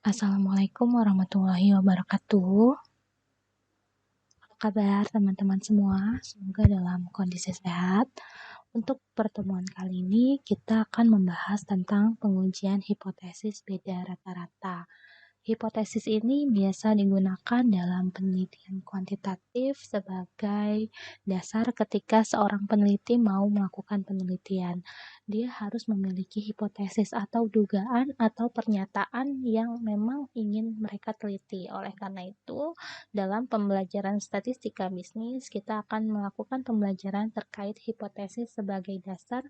Assalamualaikum warahmatullahi wabarakatuh. Apa kabar teman-teman semua? Semoga dalam kondisi sehat. Untuk pertemuan kali ini kita akan membahas tentang pengujian hipotesis beda rata-rata. Hipotesis ini biasa digunakan dalam penelitian kuantitatif sebagai dasar ketika seorang peneliti mau melakukan penelitian. Dia harus memiliki hipotesis atau dugaan atau pernyataan yang memang ingin mereka teliti. Oleh karena itu, dalam pembelajaran statistika bisnis, kita akan melakukan pembelajaran terkait hipotesis sebagai dasar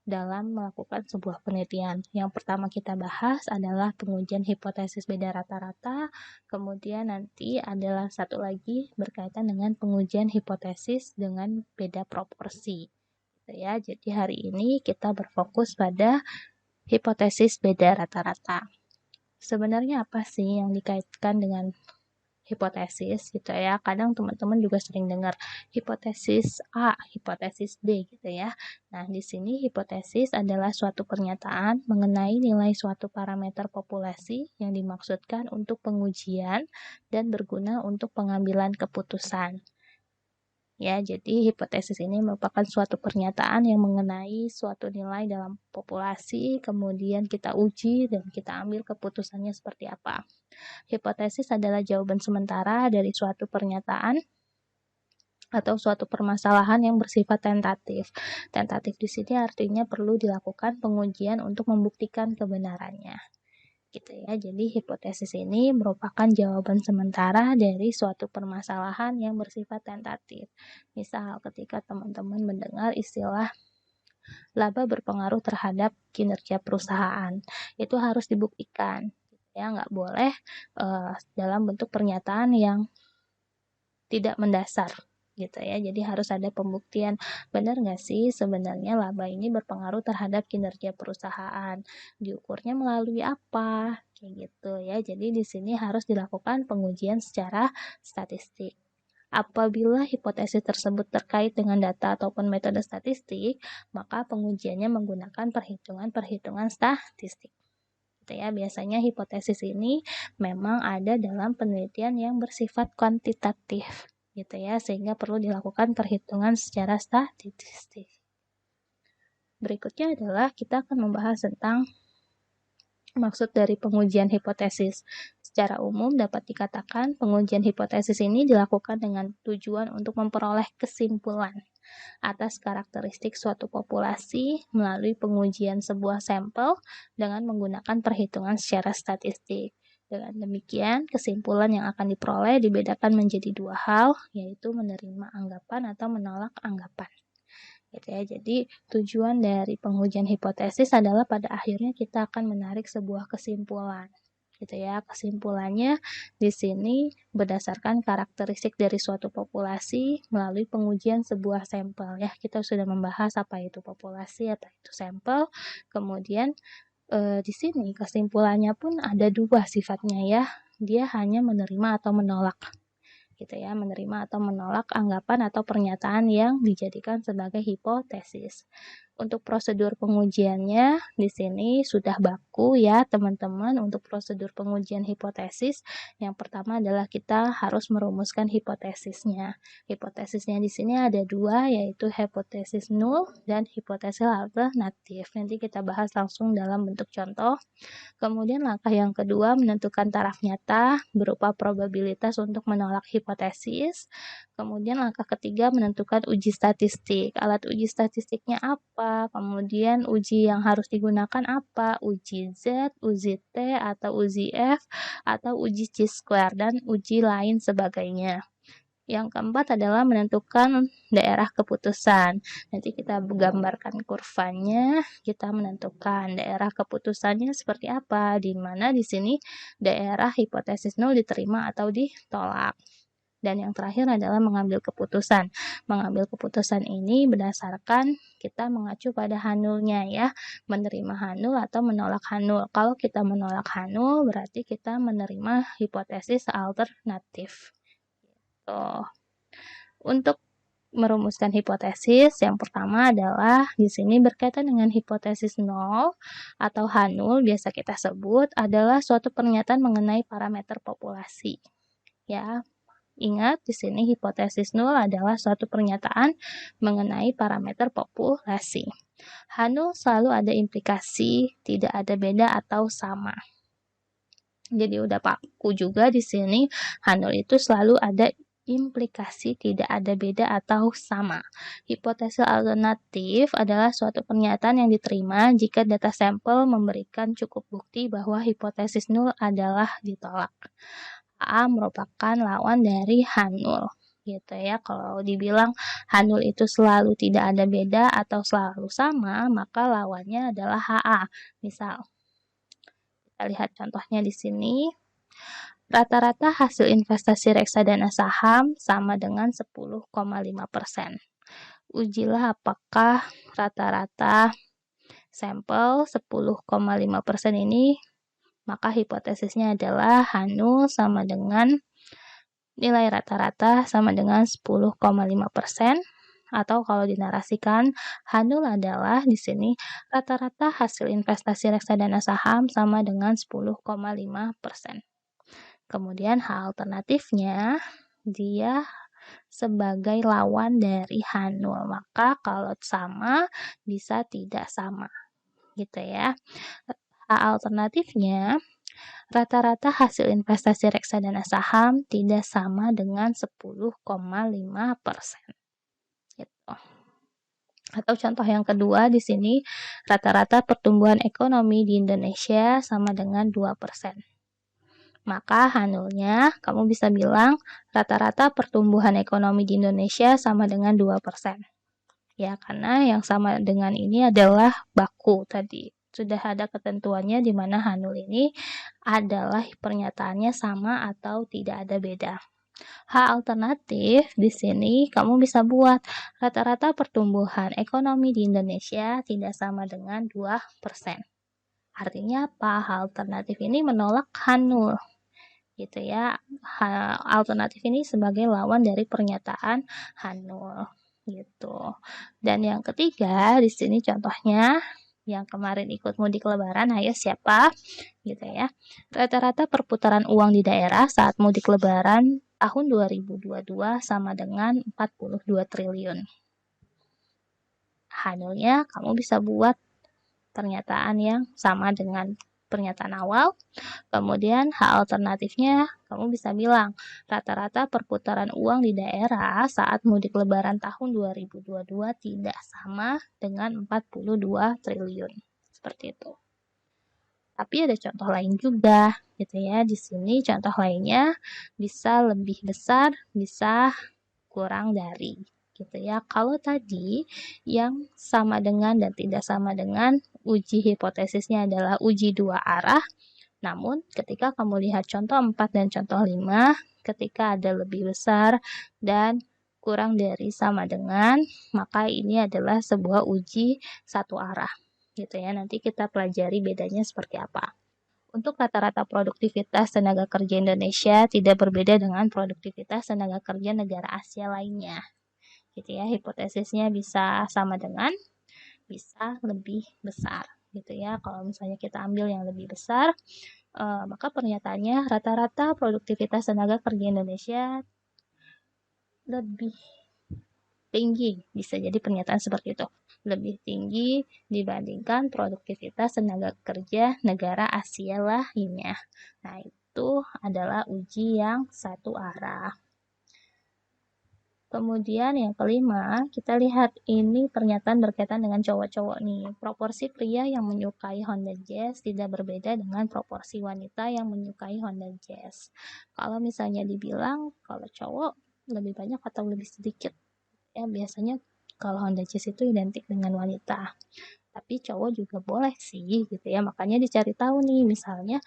dalam melakukan sebuah penelitian. Yang pertama kita bahas adalah pengujian hipotesis beda rata-rata, kemudian nanti adalah satu lagi berkaitan dengan pengujian hipotesis dengan beda proporsi. Ya, jadi hari ini kita berfokus pada hipotesis beda rata-rata. Sebenarnya apa sih yang dikaitkan dengan hipotesis gitu ya? Kadang teman-teman juga sering dengar hipotesis A, hipotesis B gitu ya. Nah, di sini hipotesis adalah suatu pernyataan mengenai nilai suatu parameter populasi yang dimaksudkan untuk pengujian dan berguna untuk pengambilan keputusan. Ya, jadi hipotesis ini merupakan suatu pernyataan yang mengenai suatu nilai dalam populasi, kemudian kita uji dan kita ambil keputusannya seperti apa. Hipotesis adalah jawaban sementara dari suatu pernyataan atau suatu permasalahan yang bersifat tentatif. Tentatif di sini artinya perlu dilakukan pengujian untuk membuktikan kebenarannya. Gitu ya. Jadi hipotesis ini merupakan jawaban sementara dari suatu permasalahan yang bersifat tentatif. Misal ketika teman-teman mendengar istilah laba berpengaruh terhadap kinerja perusahaan, itu harus dibuktikan. Ya, nggak boleh dalam bentuk pernyataan yang tidak mendasar gitu ya. Jadi harus ada pembuktian, benar nggak sih sebenarnya laba ini berpengaruh terhadap kinerja perusahaan, diukurnya melalui apa, kayak gitu ya. Jadi di sini harus dilakukan pengujian secara statistik. Apabila hipotesis tersebut terkait dengan data ataupun metode statistik, maka pengujiannya menggunakan perhitungan-perhitungan statistik. Gitu ya, biasanya hipotesis ini memang ada dalam penelitian yang bersifat kuantitatif gitu ya, sehingga perlu dilakukan perhitungan secara statistik. Berikutnya adalah kita akan membahas tentang maksud dari pengujian hipotesis. Secara umum dapat dikatakan pengujian hipotesis ini dilakukan dengan tujuan untuk memperoleh kesimpulan atas karakteristik suatu populasi melalui pengujian sebuah sampel dengan menggunakan perhitungan secara statistik. Dengan demikian, kesimpulan yang akan diperoleh dibedakan menjadi dua hal, yaitu menerima anggapan atau menolak anggapan. Gitu ya. Jadi, tujuan dari pengujian hipotesis adalah pada akhirnya kita akan menarik sebuah kesimpulan. Gitu ya. Kesimpulannya di sini berdasarkan karakteristik dari suatu populasi melalui pengujian sebuah sampel ya. Kita sudah membahas apa itu populasi, apa itu sampel. Kemudian di sini kesimpulannya pun ada dua sifatnya ya. Dia hanya menerima atau menolak. Gitu ya, menerima atau menolak anggapan atau pernyataan yang dijadikan sebagai hipotesis. Untuk prosedur pengujiannya di sini sudah baku ya teman-teman. Untuk prosedur pengujian hipotesis, yang pertama adalah kita harus merumuskan hipotesisnya. Hipotesisnya di sini ada dua, yaitu hipotesis nul dan hipotesis alternatif. Nanti kita bahas langsung dalam bentuk contoh. Kemudian langkah yang kedua menentukan taraf nyata berupa probabilitas untuk menolak hipotesis. Kemudian langkah ketiga menentukan uji statistik. Alat uji statistiknya apa? Kemudian uji yang harus digunakan apa? Uji Z, uji T, atau uji F, atau uji chi-square, dan uji lain sebagainya. Yang keempat adalah menentukan daerah keputusan. Nanti kita gambarkan kurvanya, kita menentukan daerah keputusannya seperti apa, di mana di sini daerah hipotesis nol diterima atau ditolak. Dan yang terakhir adalah mengambil keputusan. Mengambil keputusan ini berdasarkan kita mengacu pada hanulnya ya, menerima hanul atau menolak hanul. Kalau kita menolak hanul berarti kita menerima hipotesis alternatif. Tuh. Untuk merumuskan hipotesis, yang pertama adalah di sini berkaitan dengan hipotesis nol atau H0 biasa kita sebut adalah suatu pernyataan mengenai parameter populasi. Ya, ingat di sini hipotesis nol adalah suatu pernyataan mengenai parameter populasi. H0 selalu ada implikasi, tidak ada beda atau sama. Jadi udah paku juga di sini H0 itu selalu ada implikasi, tidak ada beda atau sama. Hipotesis alternatif adalah suatu pernyataan yang diterima jika data sampel memberikan cukup bukti bahwa hipotesis nol adalah ditolak. A merupakan lawan dari H0 gitu ya. Kalau dibilang H0 itu selalu tidak ada beda atau selalu sama, maka lawannya adalah HA. Misal kita lihat contohnya di sini. Rata-rata hasil investasi reksadana saham sama dengan 10,5%. Ujilah apakah rata-rata sampel 10,5% ini, maka hipotesisnya adalah H0 sama dengan nilai rata-rata sama dengan 10,5%. Atau kalau dinarasikan, H0 adalah di sini rata-rata hasil investasi reksadana saham sama dengan 10,5%. Kemudian hal alternatifnya, dia sebagai lawan dari H0. Maka kalau sama, bisa tidak sama. Gitu ya. Hal alternatifnya, rata-rata hasil investasi reksadana saham tidak sama dengan 10,5%. Gitu. Atau contoh yang kedua di sini, rata-rata pertumbuhan ekonomi di Indonesia sama dengan 2%. Maka H0-nya kamu bisa bilang rata-rata pertumbuhan ekonomi di Indonesia sama dengan 2%. Ya, karena yang sama dengan ini adalah baku tadi. Sudah ada ketentuannya di mana H0 ini adalah pernyataannya sama atau tidak ada beda. H alternatif di sini kamu bisa buat rata-rata pertumbuhan ekonomi di Indonesia tidak sama dengan 2%. Artinya apa? H alternatif ini menolak H0. Gitu ya. Alternatif ini sebagai lawan dari pernyataan H0 gitu. Dan yang ketiga di sini contohnya yang kemarin ikut mudik lebaran, ayo siapa? Gitu ya. Rata-rata perputaran uang di daerah saat mudik lebaran tahun 2022 sama dengan 42 triliun. H0-nya kamu bisa buat pernyataan yang sama dengan pernyataan awal. Kemudian hal alternatifnya kamu bisa bilang rata-rata perputaran uang di daerah saat mudik lebaran tahun 2022 tidak sama dengan 42 triliun. Seperti itu. Tapi ada contoh lain juga gitu ya. Di sini contoh lainnya bisa lebih besar, bisa kurang dari gitu ya. Kalau tadi yang sama dengan dan tidak sama dengan uji hipotesisnya adalah uji dua arah. Namun ketika kamu lihat contoh 4 dan contoh 5, ketika ada lebih besar dan kurang dari sama dengan, maka ini adalah sebuah uji satu arah. Gitu ya. Nanti kita pelajari bedanya seperti apa. Untuk rata-rata produktivitas tenaga kerja Indonesia tidak berbeda dengan produktivitas tenaga kerja negara Asia lainnya. Gitu ya, hipotesisnya bisa sama dengan, bisa lebih besar. Gitu ya, kalau misalnya kita ambil yang lebih besar, maka pernyataannya rata-rata produktivitas tenaga kerja Indonesia lebih tinggi. Bisa jadi pernyataan seperti itu. Lebih tinggi dibandingkan produktivitas tenaga kerja negara Asia lainnya. Nah, itu adalah uji yang satu arah. Kemudian yang kelima, kita lihat ini pernyataan berkaitan dengan cowok-cowok nih. Proporsi pria yang menyukai Honda Jazz tidak berbeda dengan proporsi wanita yang menyukai Honda Jazz. Kalau misalnya dibilang kalau cowok lebih banyak atau lebih sedikit, ya biasanya kalau Honda Jazz itu identik dengan wanita. Tapi cowok juga boleh sih gitu ya. Makanya dicari tahu nih, misalnya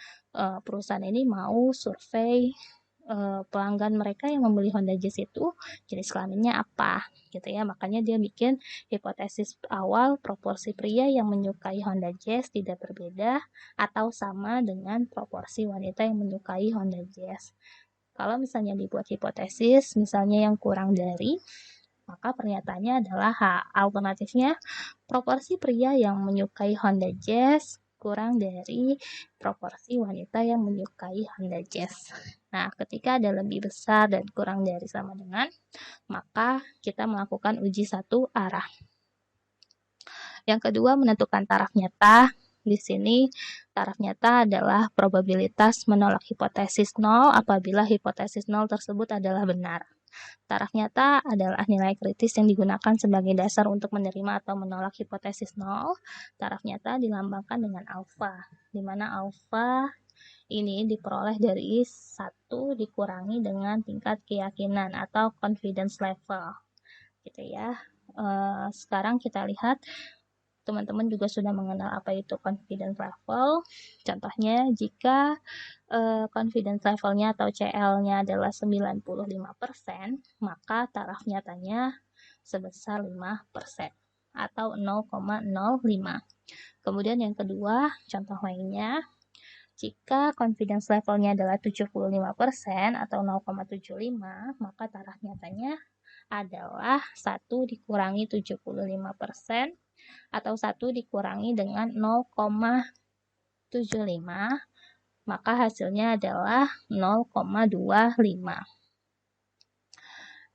perusahaan ini mau survei pelanggan mereka yang membeli Honda Jazz itu jenis kelaminnya apa gitu ya. Makanya dia bikin hipotesis awal proporsi pria yang menyukai Honda Jazz tidak berbeda atau sama dengan proporsi wanita yang menyukai Honda Jazz. Kalau misalnya dibuat hipotesis misalnya yang kurang dari, Maka pernyataannya adalah H. Alternatifnya, proporsi pria yang menyukai Honda Jazz kurang dari proporsi wanita yang menyukai Honda Jazz. Nah, ketika ada lebih besar dan kurang dari sama dengan, maka kita melakukan uji satu arah. Yang kedua, menentukan taraf nyata. Di sini taraf nyata adalah probabilitas menolak hipotesis 0 apabila hipotesis 0 tersebut adalah benar. Taraf nyata adalah nilai kritis yang digunakan sebagai dasar untuk menerima atau menolak hipotesis 0. Taraf nyata dilambangkan dengan alfa, di mana alfa ini diperoleh dari 1 dikurangi dengan tingkat keyakinan atau confidence level. Gitu ya. Sekarang kita lihat teman-teman juga sudah mengenal apa itu confidence level. Contohnya, jika confidence levelnya atau CL-nya adalah 95%, maka taraf nyatanya sebesar 5% atau 0,05. Kemudian yang kedua, contoh lainnya, jika confidence levelnya adalah 75% atau 0,75, maka taraf nyatanya adalah 1 dikurangi 75% atau 1 dikurangi dengan 0,75, maka hasilnya adalah 0,25.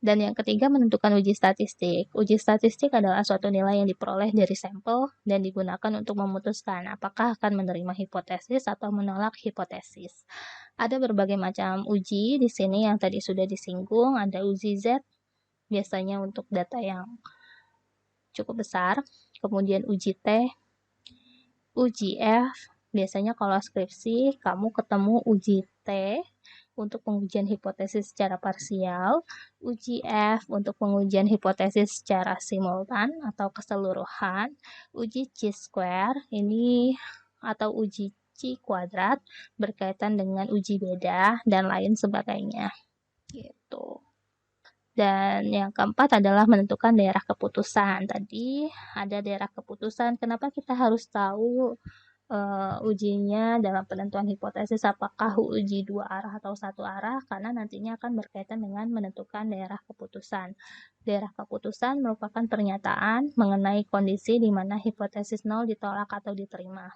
Dan yang ketiga, menentukan uji statistik. Uji statistik adalah suatu nilai yang diperoleh dari sampel dan digunakan untuk memutuskan apakah akan menerima hipotesis atau menolak hipotesis. Ada berbagai macam uji di sini yang tadi sudah disinggung. Ada uji Z, biasanya untuk data yang cukup besar. Kemudian uji T, uji F, biasanya kalau skripsi kamu ketemu uji T untuk pengujian hipotesis secara parsial, uji F untuk pengujian hipotesis secara simultan atau keseluruhan, uji chi-square ini atau uji chi kuadrat berkaitan dengan uji beda dan lain sebagainya. Gitu. Dan yang keempat adalah menentukan daerah keputusan. Tadi ada daerah keputusan. Kenapa kita harus tahu ujinya dalam penentuan hipotesis apakah uji 2 arah atau 1 arah? Karena nantinya akan berkaitan dengan menentukan daerah keputusan. Daerah keputusan merupakan pernyataan mengenai kondisi di mana hipotesis 0 ditolak atau diterima.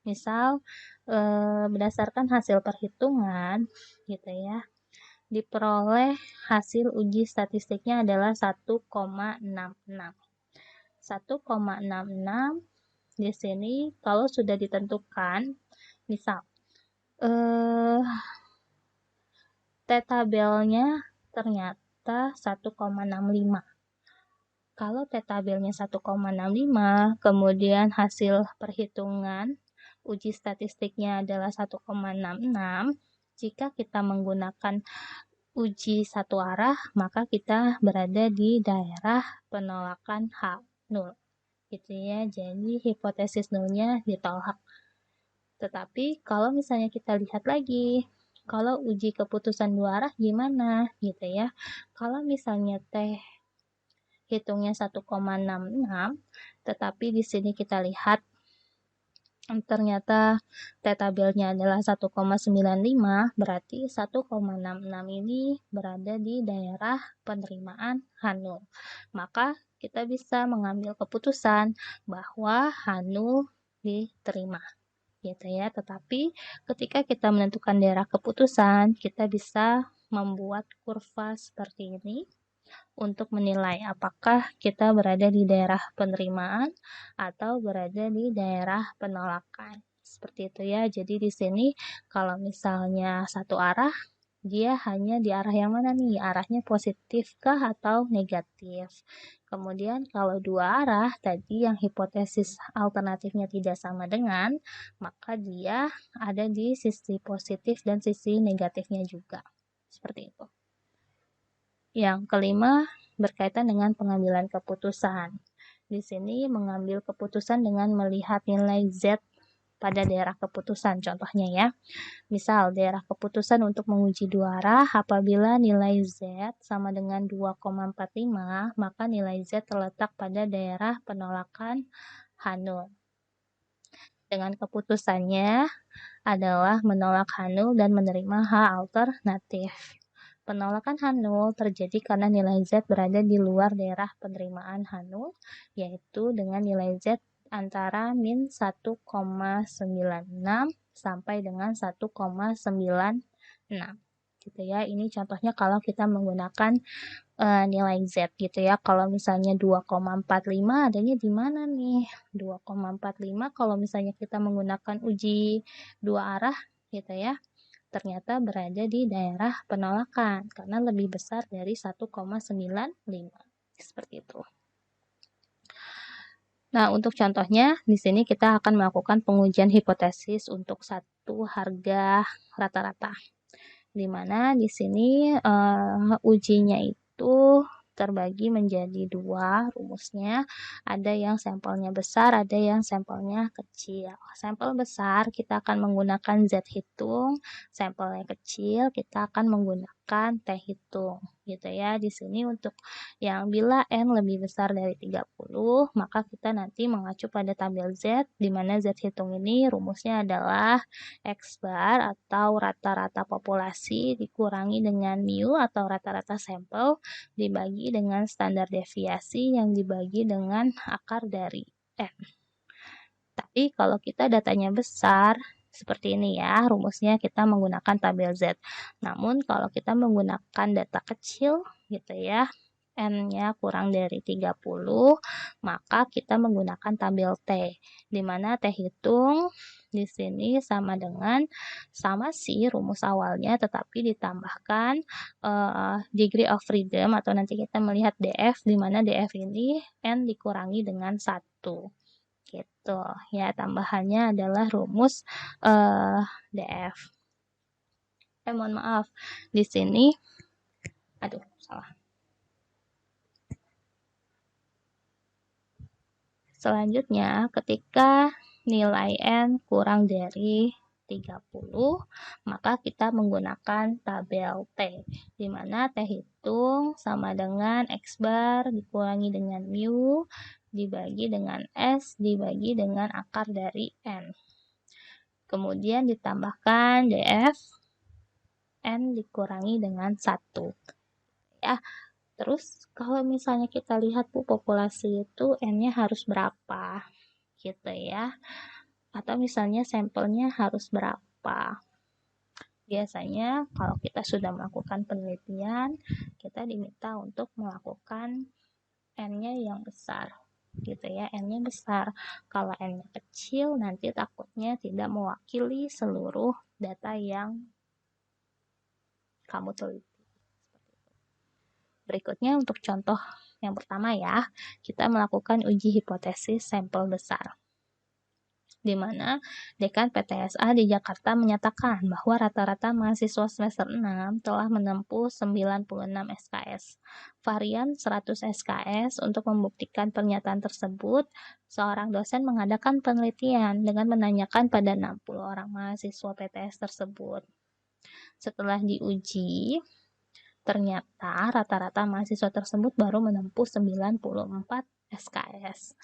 Misal, berdasarkan hasil perhitungan, gitu ya, diperoleh hasil uji statistiknya adalah 1,66. 1,66 di sini kalau sudah ditentukan, misal T-tabelnya ternyata 1,65. Kalau T-tabelnya 1,65, kemudian hasil perhitungan uji statistiknya adalah 1,66, jika kita menggunakan uji satu arah, maka kita berada di daerah penolakan H0. Gitu ya, jadi hipotesis nolnya ditolak. Tetapi kalau misalnya kita lihat lagi, kalau uji keputusan 2 arah gimana gitu ya. Kalau misalnya T hitungnya 1,66, tetapi di sini kita lihat ternyata T-tabelnya adalah 1,95, berarti 1,66 ini berada di daerah penerimaan H0. Maka kita bisa mengambil keputusan bahwa H0 diterima. Gitu ya. Tetapi ketika kita menentukan daerah keputusan, kita bisa membuat kurva seperti ini untuk menilai apakah kita berada di daerah penerimaan atau berada di daerah penolakan. Seperti itu ya. Jadi di sini kalau misalnya satu arah, dia hanya di arah yang mana nih? Arahnya positifkah atau negatif? Kemudian kalau dua arah, tadi yang hipotesis alternatifnya tidak sama dengan, maka dia ada di sisi positif dan sisi negatifnya juga. Seperti itu. Yang kelima, berkaitan dengan pengambilan keputusan. Di sini mengambil keputusan dengan melihat nilai Z pada daerah keputusan, contohnya ya. Misal, daerah keputusan untuk menguji 2 arah, apabila nilai Z sama dengan 2,45, maka nilai Z terletak pada daerah penolakan H0. Dengan keputusannya adalah menolak H0 dan menerima H alternatif. Penolakan H0 terjadi karena nilai Z berada di luar daerah penerimaan H0, yaitu dengan nilai Z antara min 1,96 sampai dengan 1,96 gitu ya. Ini contohnya kalau kita menggunakan nilai Z gitu ya. Kalau misalnya 2,45 adanya di mana nih? 2,45 kalau misalnya kita menggunakan uji dua arah gitu ya, ternyata berada di daerah penolakan karena lebih besar dari 1,95 seperti itu. Nah, untuk contohnya di sini kita akan melakukan pengujian hipotesis untuk satu harga rata-rata. Di mana di sini ujinya itu terbagi menjadi dua rumusnya. Ada yang sampelnya besar, ada yang sampelnya kecil. Sampel besar kita akan menggunakan Z hitung, sampelnya kecil kita akan menggunakan T hitung gitu ya. Di sini untuk yang bila N lebih besar dari 30, maka kita nanti mengacu pada tabel Z, di mana Z hitung ini rumusnya adalah X bar atau rata-rata populasi dikurangi dengan mu atau rata-rata sampel dibagi dengan standar deviasi yang dibagi dengan akar dari N. Tapi kalau kita datanya besar, seperti ini ya, rumusnya kita menggunakan tabel Z. Namun kalau kita menggunakan data kecil gitu ya, N-nya kurang dari 30, maka kita menggunakan tabel T, di mana T hitung di sini sama dengan sama sih rumus awalnya, tetapi ditambahkan degree of freedom atau nanti kita melihat DF, di mana DF ini N dikurangi dengan 1. Gitu ya, tambahannya adalah rumus DF. Mohon maaf, di sini aduh salah. Selanjutnya, ketika nilai N kurang dari 30, maka kita menggunakan tabel T, di mana T hitung sama dengan X bar dikurangi dengan mu, dibagi dengan S, dibagi dengan akar dari N. Kemudian ditambahkan DF, N dikurangi dengan 1. Ya, terus kalau misalnya kita lihat Bu, populasi itu N-nya harus berapa gitu ya. Atau misalnya sampelnya harus berapa. Biasanya kalau kita sudah melakukan penelitian, kita diminta untuk melakukan N-nya yang besar gitu ya, N-nya besar. Kalau N-nya kecil nanti takutnya tidak mewakili seluruh data yang kamu teliti. Berikutnya untuk contoh yang pertama ya, kita melakukan uji hipotesis sampel besar, di mana Dekan PTSA di Jakarta menyatakan bahwa rata-rata mahasiswa semester 6 telah menempuh 96 SKS. Varian 100 SKS untuk membuktikan pernyataan tersebut, seorang dosen mengadakan penelitian dengan menanyakan pada 60 orang mahasiswa PTS tersebut. Setelah diuji, ternyata rata-rata mahasiswa tersebut baru menempuh 94 SKS.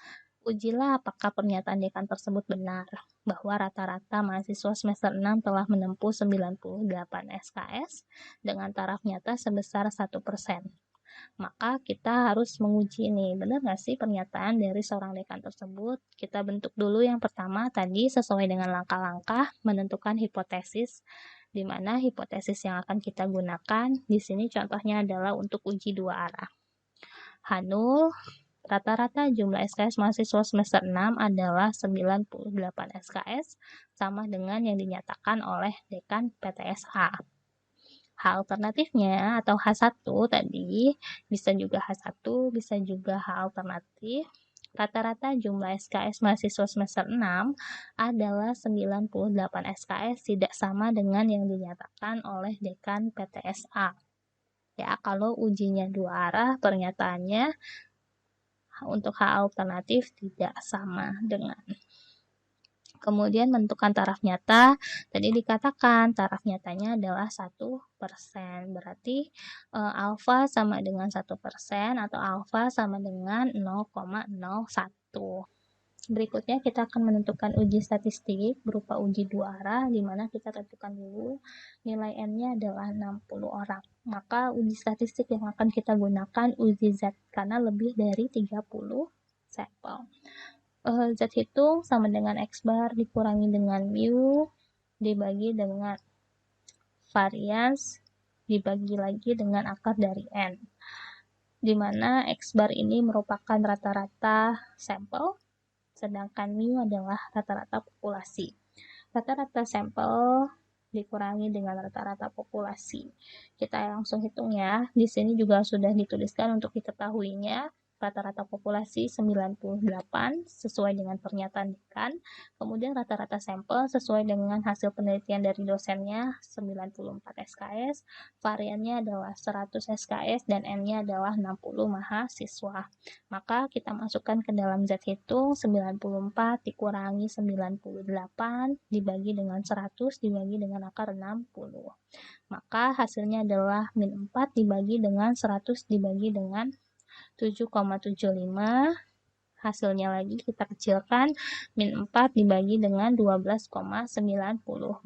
Ujilah apakah pernyataan dekan tersebut benar, bahwa rata-rata mahasiswa semester 6 telah menempuh 98 SKS dengan taraf nyata sebesar 1%. Maka kita harus menguji nih, benar nggak sih pernyataan dari seorang dekan tersebut? Kita bentuk dulu yang pertama tadi sesuai dengan langkah-langkah menentukan hipotesis, di mana hipotesis yang akan kita gunakan di sini contohnya adalah untuk uji dua arah. H0, rata-rata jumlah SKS mahasiswa semester 6 adalah 98 SKS, sama dengan yang dinyatakan oleh Dekan PTSA. H alternatifnya atau H1 tadi, bisa juga H1, bisa juga H alternatif. Rata-rata jumlah SKS mahasiswa semester 6 adalah 98 SKS, tidak sama dengan yang dinyatakan oleh Dekan PTSA. Ya, kalau ujinya dua arah, pernyataannya untuk H alternatif tidak sama dengan. Kemudian menentukan taraf nyata, tadi dikatakan taraf nyatanya adalah 1%, berarti alfa sama dengan 1% atau alfa sama dengan 0,01. Berikutnya kita akan menentukan uji statistik berupa uji dua arah, di mana kita tentukan dulu nilai N-nya adalah 60 orang. Maka uji statistik yang akan kita gunakan uji Z, karena lebih dari 30 sampel. Z hitung sama dengan X bar dikurangi dengan mu, dibagi dengan varians, dibagi lagi dengan akar dari N. Di mana X bar ini merupakan rata-rata sampel, sedangkan mu adalah rata-rata populasi. Rata-rata sampel dikurangi dengan rata-rata populasi. Kita langsung hitung ya. Di sini juga sudah dituliskan untuk diketahuinya. Rata-rata populasi 98 sesuai dengan pernyataan dekan. Kemudian rata-rata sampel sesuai dengan hasil penelitian dari dosennya 94 SKS. Variannya adalah 100 SKS dan N-nya adalah 60 mahasiswa. Maka kita masukkan ke dalam Z hitung 94 dikurangi 98 dibagi dengan 100 dibagi dengan akar 60. Maka hasilnya adalah min 4 dibagi dengan 100 dibagi dengan 7,75. Hasilnya lagi kita kecilkan, min 4 dibagi dengan 12,90.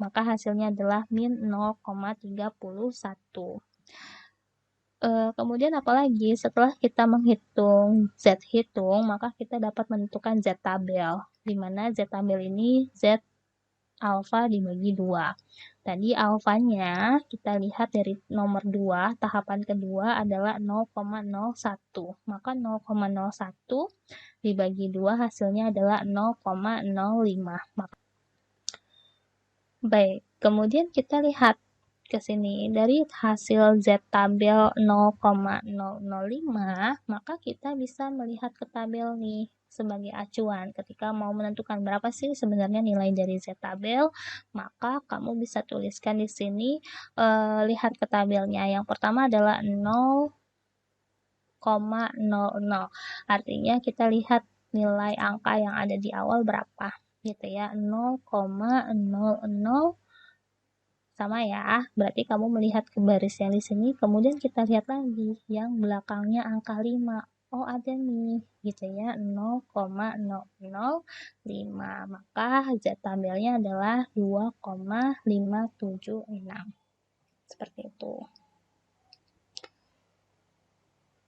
Maka hasilnya adalah min 0,31. Kemudian apalagi setelah kita menghitung Z hitung, maka kita dapat menentukan Z tabel, di mana Z tabel ini Z alfa dibagi 2. Tadi alfanya kita lihat dari nomor 2, tahapan kedua adalah 0,01. Maka 0,01 dibagi 2 hasilnya adalah 0,05. Baik, kemudian kita lihat ke sini dari hasil Z tabel 0,005, maka kita bisa melihat ke tabel nih sebagai acuan ketika mau menentukan berapa sih sebenarnya nilai dari Z tabel, maka kamu bisa tuliskan di sini, lihat ke tabelnya. Yang pertama adalah 0,00, artinya kita lihat nilai angka yang ada di awal berapa gitu ya. 0,00 sama ya, berarti kamu melihat ke baris yang di sini, kemudian kita lihat lagi yang belakangnya angka 5. Oh, ada nih, gitu ya, 0,005. Maka Z tabelnya adalah 2,576. Seperti itu.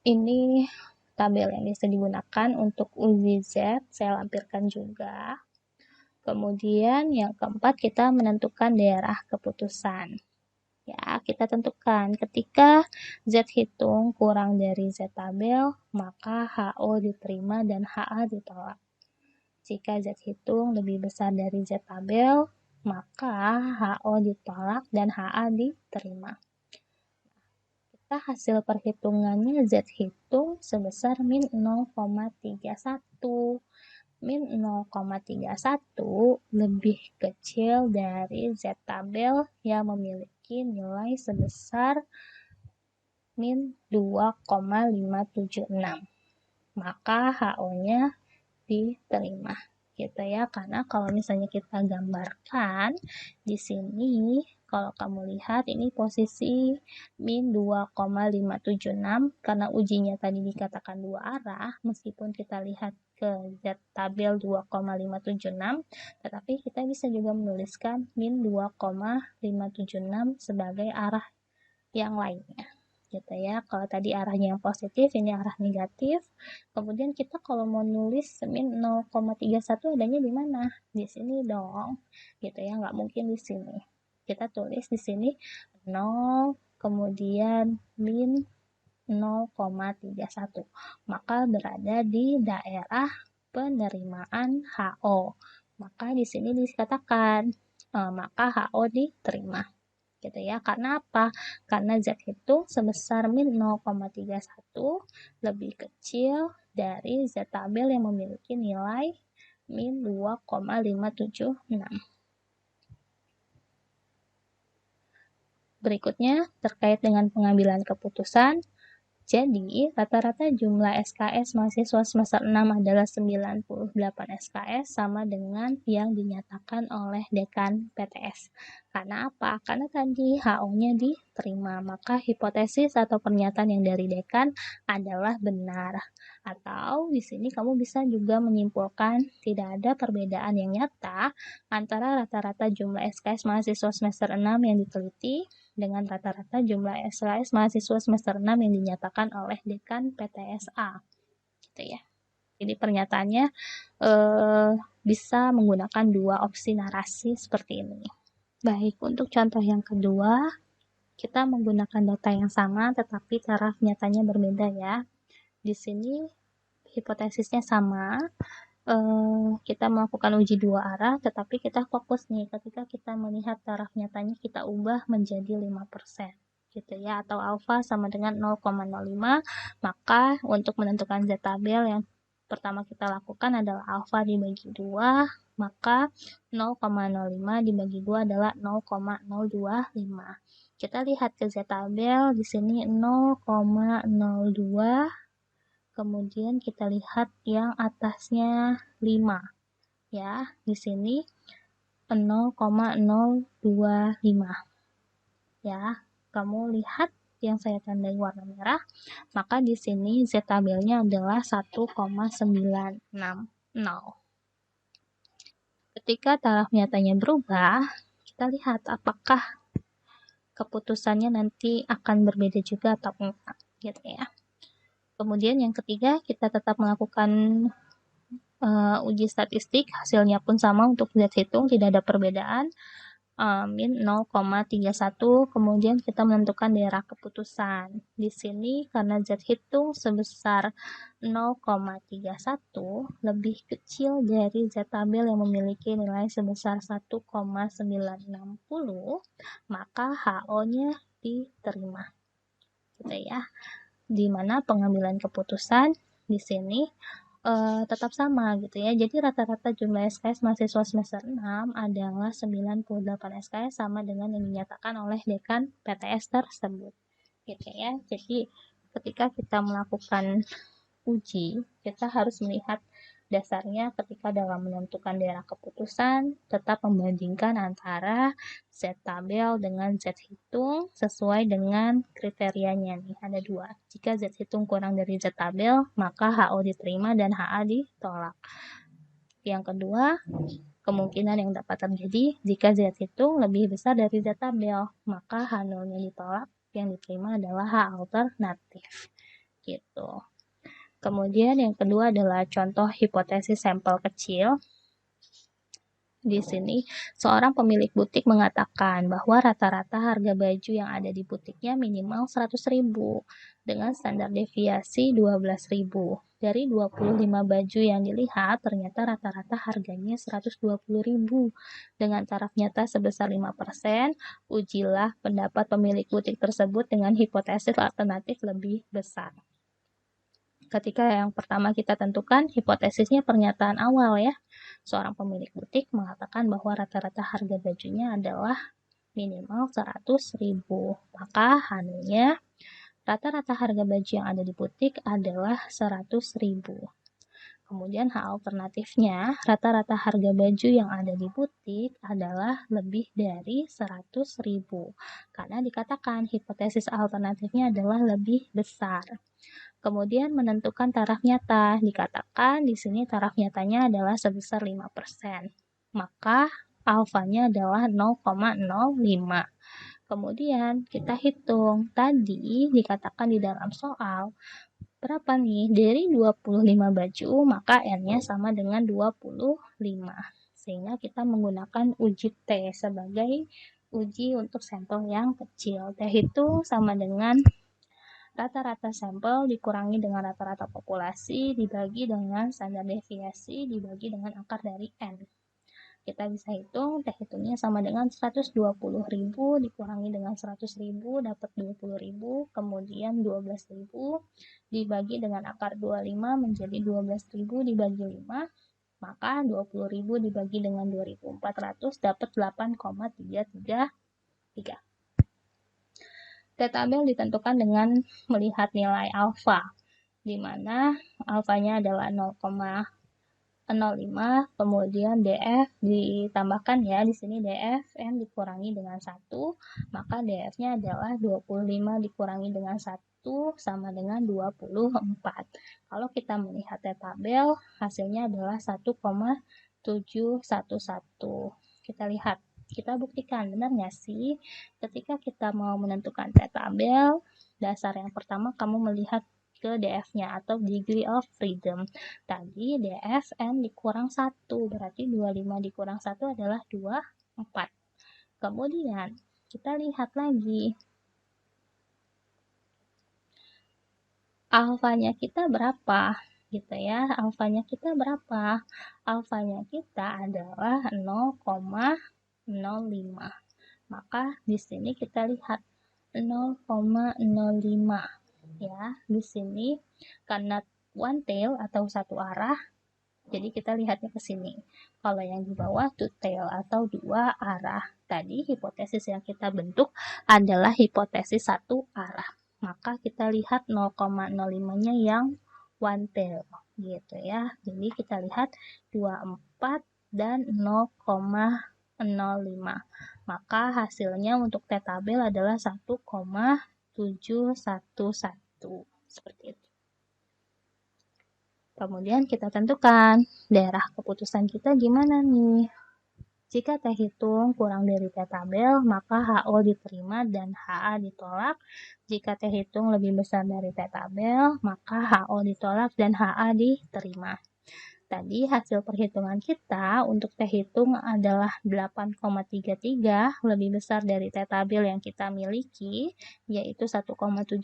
Ini tabel yang bisa digunakan untuk uji Z, saya lampirkan juga. Kemudian yang keempat, kita menentukan daerah keputusan. Ya, kita tentukan ketika Z hitung kurang dari Z tabel, maka HO diterima dan HA ditolak. Jika Z hitung lebih besar dari Z tabel, maka HO ditolak dan HA diterima. Kita hasil perhitungannya Z hitung sebesar min 0,31. Min 0,31 lebih kecil dari Z tabel yang memiliki nilai sebesar min 2,576. Maka HO-nya diterima gitu ya, karena kalau misalnya kita gambarkan di sini, kalau kamu lihat ini posisi min 2,576 karena ujinya tadi dikatakan dua arah, meskipun kita lihat ke Z tabel 2,576, tetapi kita bisa juga menuliskan min 2,576 sebagai arah yang lainnya gitu ya. Kalau tadi arahnya yang positif, ini arah negatif. Kemudian kita kalau mau nulis min 0,31 adanya di mana? Di sini dong. Gitu ya, nggak mungkin di sini. Kita tulis di sini 0, kemudian min 0,31. Maka berada di daerah penerimaan HO. Maka di sini dikatakan maka HO diterima. Gitu ya. Karena apa? Karena Z hitung sebesar min 0,31 lebih kecil dari Z tabel yang memiliki nilai min 2,576. Berikutnya terkait dengan pengambilan keputusan, Jadi, rata-rata jumlah SKS mahasiswa semester 6 adalah 98 SKS sama dengan yang dinyatakan oleh dekan PTS. Karena apa? Karena tadi HO-nya diterima, maka hipotesis atau pernyataan yang dari dekan adalah benar. Atau di sini kamu bisa juga menyimpulkan tidak ada perbedaan yang nyata antara rata-rata jumlah SKS mahasiswa semester 6 yang diteliti dengan rata-rata jumlah SKS mahasiswa semester 6 yang dinyatakan oleh dekan PTSA. Gitu ya. Jadi pernyataannya bisa menggunakan dua opsi narasi seperti ini. Baik, untuk contoh yang kedua, kita menggunakan data yang sama tetapi taraf nyatanya berbeda ya. Di sini hipotesisnya sama, kita melakukan uji dua arah, tetapi kita fokus nih ketika kita melihat taraf nyatanya kita ubah menjadi 5%, gitu ya, atau alfa sama dengan 0,05, maka untuk menentukan Z tabel yang pertama kita lakukan adalah alfa dibagi 2, maka 0,05 dibagi 2 adalah 0,025. Kita lihat ke Z tabel, di sini 0,02, kemudian kita lihat yang atasnya 5 ya, di sini 0,025 ya. Kamu lihat yang saya tandai warna merah, maka di sini Z tabelnya adalah 1,960. Ketika taraf nyatanya berubah, kita lihat apakah keputusannya nanti akan berbeda juga atau enggak, gitu ya. Kemudian yang ketiga, kita tetap melakukan uji statistik, hasilnya pun sama untuk Z hitung, tidak ada perbedaan, min 0,31, kemudian kita menentukan daerah keputusan. Di sini karena Z hitung sebesar 0,31, lebih kecil dari Z tabel yang memiliki nilai sebesar 1,960, maka HO-nya diterima. Gitu ya. Di mana pengambilan keputusan di sini tetap sama gitu ya. Jadi rata-rata jumlah SKS mahasiswa semester 6 adalah 98 SKS sama dengan yang dinyatakan oleh dekan PTS tersebut. Gitu ya. Jadi ketika kita melakukan uji, kita harus melihat dasarnya ketika dalam menentukan daerah keputusan, tetap membandingkan antara Z tabel dengan Z hitung sesuai dengan kriterianya nih, ada dua. Jika Z hitung kurang dari Z tabel, maka HO diterima dan HA ditolak. Yang kedua, kemungkinan yang dapat terjadi jika Z hitung lebih besar dari Z tabel, maka H0-nya ditolak, yang diterima adalah H alternatif. Gitu. Kemudian yang kedua adalah contoh hipotesis sampel kecil. Di sini, seorang pemilik butik mengatakan bahwa rata-rata harga baju yang ada di butiknya minimal 100.000 dengan standar deviasi 12.000. Dari 25 baju yang dilihat, ternyata rata-rata harganya 120.000. Dengan taraf nyata sebesar 5%, ujilah pendapat pemilik butik tersebut dengan hipotesis alternatif lebih besar. Ketika yang pertama kita tentukan, hipotesisnya pernyataan awal ya. Seorang pemilik butik mengatakan bahwa rata-rata harga bajunya adalah minimal 100.000. Maka H-nya rata-rata harga baju yang ada di butik adalah 100.000. Kemudian H alternatifnya, rata-rata harga baju yang ada di butik adalah lebih dari 100.000. Karena dikatakan hipotesis alternatifnya adalah lebih besar. Kemudian menentukan taraf nyata. Dikatakan di sini taraf nyatanya adalah sebesar 5%. Maka alfanya adalah 0,05. Kemudian kita hitung. Tadi dikatakan di dalam soal, berapa nih? Dari 25 baju, maka N-nya sama dengan 25. Sehingga kita menggunakan uji T sebagai uji untuk sampel yang kecil. T itu sama dengan rata-rata sampel dikurangi dengan rata-rata populasi dibagi dengan standar deviasi dibagi dengan akar dari N. Kita bisa hitung, T hitungnya sama dengan 120.000 dikurangi dengan 100.000 dapat 20.000, kemudian 12.000 dibagi dengan akar 25 menjadi 12.000 dibagi 5, maka 20.000 dibagi dengan 2.400 dapat 8,333. T T-tabel ditentukan dengan melihat nilai alfa, di mana alfanya adalah 0,05, kemudian DF ditambahkan ya, di sini DFN dikurangi dengan 1, maka DF-nya adalah 25 dikurangi dengan 1 sama dengan 24. Kalau kita melihat T-tabel, hasilnya adalah 1,711. Kita lihat. Kita buktikan, benar nggak sih? Ketika kita mau menentukan T-tabel, dasar yang pertama kamu melihat ke DF-nya atau degree of freedom. Tadi DFN dikurang 1, berarti 25 dikurang 1 adalah 24. Kemudian, kita lihat lagi. Alfanya kita berapa? Gitu ya, alfanya kita berapa? Alfanya kita adalah 0,05. Maka di sini kita lihat 0,05 ya. Di sini karena one tail atau satu arah, jadi kita lihatnya ke sini. Kalau yang di bawah two tail atau dua arah. Tadi hipotesis yang kita bentuk adalah hipotesis satu arah. Maka kita lihat 0,05-nya yang one tail gitu ya. Jadi kita lihat 24 dan 0,05. Maka hasilnya untuk T-tabel adalah 1,711. Seperti itu. Kemudian kita tentukan daerah keputusan kita gimana nih. Jika T hitung kurang dari T-tabel, maka HO diterima dan HA ditolak. Jika T hitung lebih besar dari T-tabel, maka HO ditolak dan HA diterima. Tadi hasil perhitungan kita untuk T hitung adalah 8,33, lebih besar dari T-tabel yang kita miliki, yaitu 1,711,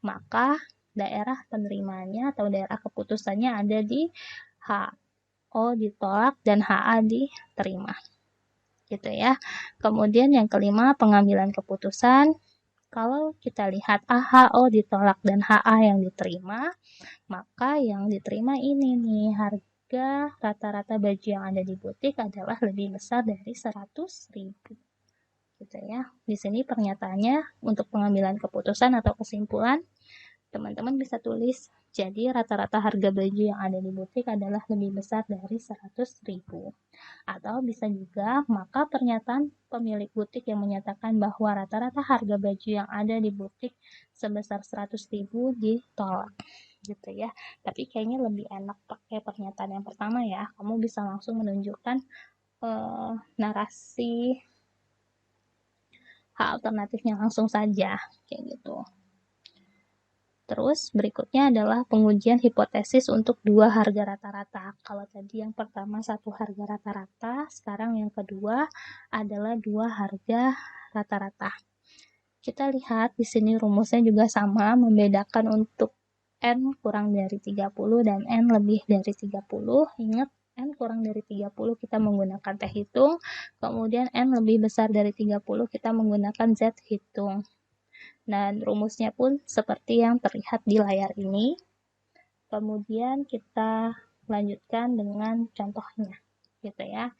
maka daerah penerimanya atau daerah keputusannya ada di HO ditolak dan HA diterima. Gitu ya. Kemudian yang kelima, pengambilan keputusan. Kalau kita lihat HO ditolak dan HA yang diterima, maka yang diterima ini nih, harga rata-rata baju yang ada di butik adalah lebih besar dari 100.000. Gitu ya. Di sini pernyataannya untuk pengambilan keputusan atau kesimpulan, teman-teman bisa tulis, jadi rata-rata harga baju yang ada di butik adalah lebih besar dari 100.000. Atau bisa juga, maka pernyataan pemilik butik yang menyatakan bahwa rata-rata harga baju yang ada di butik sebesar 100.000 ditolak. Gitu ya. Tapi kayaknya lebih enak pakai pernyataan yang pertama ya. Kamu bisa langsung menunjukkan narasi hal alternatifnya langsung saja. Kayak gitu. Terus berikutnya adalah pengujian hipotesis untuk dua harga rata-rata. Kalau tadi yang pertama satu harga rata-rata, sekarang yang kedua adalah dua harga rata-rata. Kita lihat di sini rumusnya juga sama, membedakan untuk N kurang dari 30 dan N lebih dari 30. Ingat, N kurang dari 30 kita menggunakan T hitung, kemudian N lebih besar dari 30 kita menggunakan Z hitung. Dan rumusnya pun seperti yang terlihat di layar ini. Kemudian kita lanjutkan dengan contohnya, gitu ya.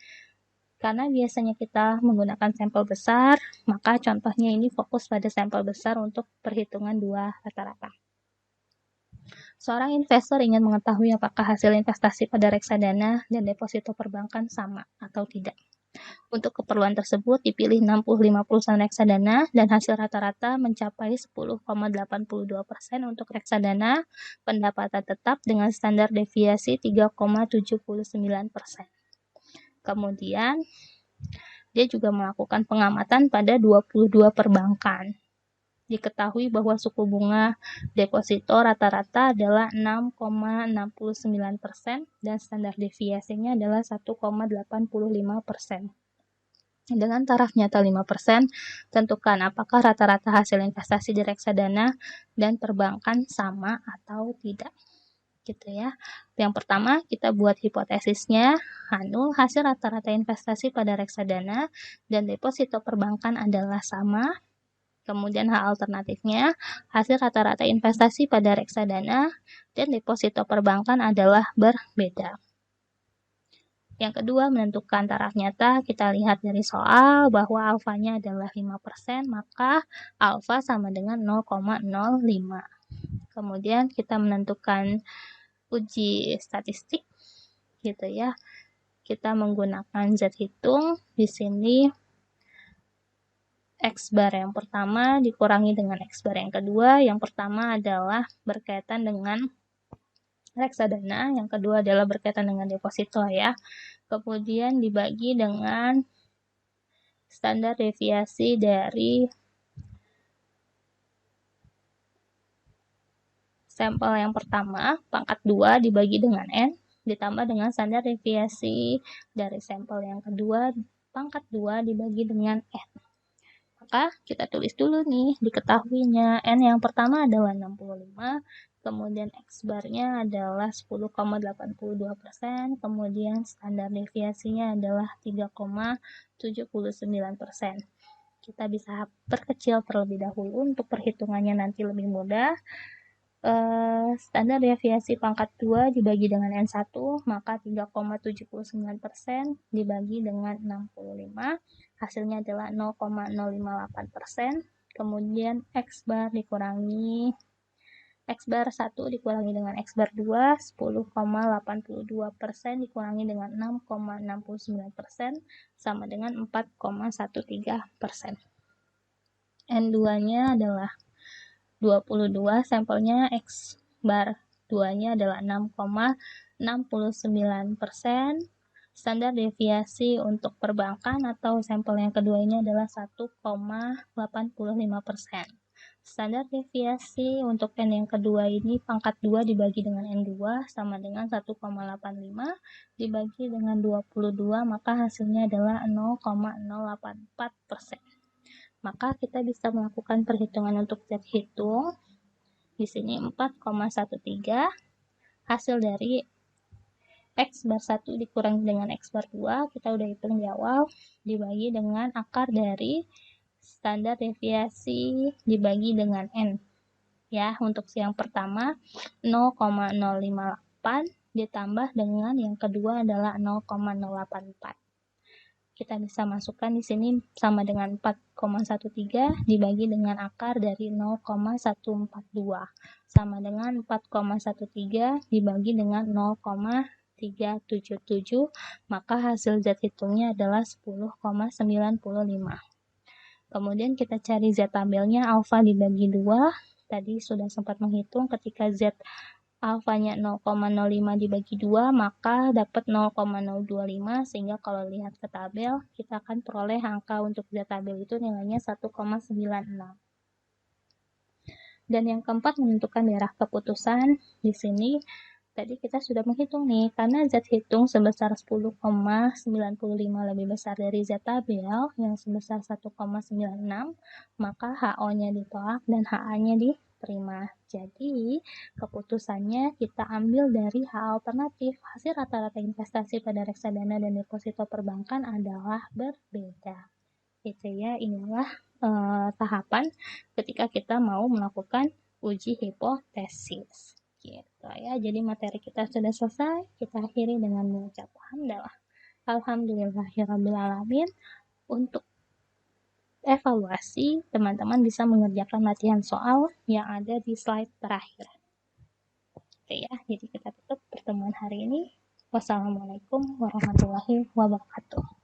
Karena biasanya kita menggunakan sampel besar, maka contohnya ini fokus pada sampel besar untuk perhitungan dua rata-rata. Seorang investor ingin mengetahui apakah hasil investasi pada reksadana dan deposito perbankan sama atau tidak. Untuk keperluan tersebut dipilih 65 perusahaan reksadana dan hasil rata-rata mencapai 10,82% untuk reksadana pendapatan tetap dengan standar deviasi 3,79%. Kemudian dia juga melakukan pengamatan pada 22 perbankan. Diketahui bahwa suku bunga deposito rata-rata adalah 6,69% dan standar deviasinya adalah 1,85%. Dengan taraf nyata 5%, tentukan apakah rata-rata hasil investasi di reksadana dan perbankan sama atau tidak. Gitu ya. Yang pertama, kita buat hipotesisnya, hasil rata-rata investasi pada reksadana dan deposito perbankan adalah sama. Kemudian hal alternatifnya, hasil rata-rata investasi pada reksadana dan deposito perbankan adalah berbeda. Yang kedua, menentukan taraf nyata. Kita lihat dari soal bahwa alfanya adalah 5%, maka alfa sama dengan 0,05. Kemudian kita menentukan uji statistik gitu ya. Kita menggunakan Z hitung. Di sini X bar yang pertama dikurangi dengan X bar yang kedua. Yang pertama adalah berkaitan dengan reksadana, yang kedua adalah berkaitan dengan deposito ya. Kemudian dibagi dengan standar deviasi dari sampel yang pertama, pangkat 2 dibagi dengan N, ditambah dengan standar deviasi dari sampel yang kedua, pangkat 2 dibagi dengan N. Maka kita tulis dulu nih, diketahuinya N yang pertama adalah 65, kemudian X barnya adalah 10,82%, kemudian standar deviasinya adalah 3,79%. Kita bisa perkecil terlebih dahulu untuk perhitungannya nanti lebih mudah. Standar deviasi pangkat 2 dibagi dengan N1, maka 3,79% dibagi dengan 65, hasilnya adalah 0,058%. Kemudian X bar dikurangi X bar 1 dikurangi dengan X bar 2, 10,82% dikurangi dengan 6,69% sama dengan 4,13%. N2-nya adalah 22, sampelnya X bar 2-nya adalah 6,69%. Standar deviasi untuk perbankan atau sampel yang kedua ini adalah 1,85%. Standar deviasi untuk N yang kedua ini pangkat 2 dibagi dengan N2 sama dengan 1,85 dibagi dengan 22, maka hasilnya adalah 0,084%. Maka kita bisa melakukan perhitungan untuk Z hitung. Di sini 4,13. Hasil dari X bar 1 dikurangi dengan X bar 2, kita udah hitung di awal, dibagi dengan akar dari standar deviasi dibagi dengan N. Ya, untuk yang pertama 0,058 ditambah dengan yang kedua adalah 0,084. Kita bisa masukkan di sini sama dengan 4,13 dibagi dengan akar dari 0,142 sama dengan 4,13 dibagi dengan 0,377, maka hasil Z hitungnya adalah 10,95. Kemudian kita cari Z tabelnya, alfa dibagi 2. Tadi sudah sempat menghitung ketika Z alfanya 0,05 dibagi 2, maka dapat 0,025, sehingga kalau lihat ke tabel, kita akan peroleh angka untuk Z tabel itu nilainya 1,96. Dan yang keempat, menentukan daerah keputusan. Di sini, tadi kita sudah menghitung nih, karena Z hitung sebesar 10,95 lebih besar dari Z tabel, yang sebesar 1,96, maka HO-nya ditolak dan HA-nya diterima. Jadi, keputusannya kita ambil dari H alternatif. Hasil rata-rata investasi pada reksadana dan deposito perbankan adalah berbeda. Itu ya, inilah tahapan ketika kita mau melakukan uji hipotesis. Gitu ya. Jadi materi kita sudah selesai. Kita akhiri dengan mengucap hamdalah. Alhamdulillahirrabbilalamin. Untuk evaluasi, teman-teman bisa mengerjakan latihan soal yang ada di slide terakhir. Oke ya, jadi kita tutup pertemuan hari ini. Wassalamualaikum warahmatullahi wabarakatuh.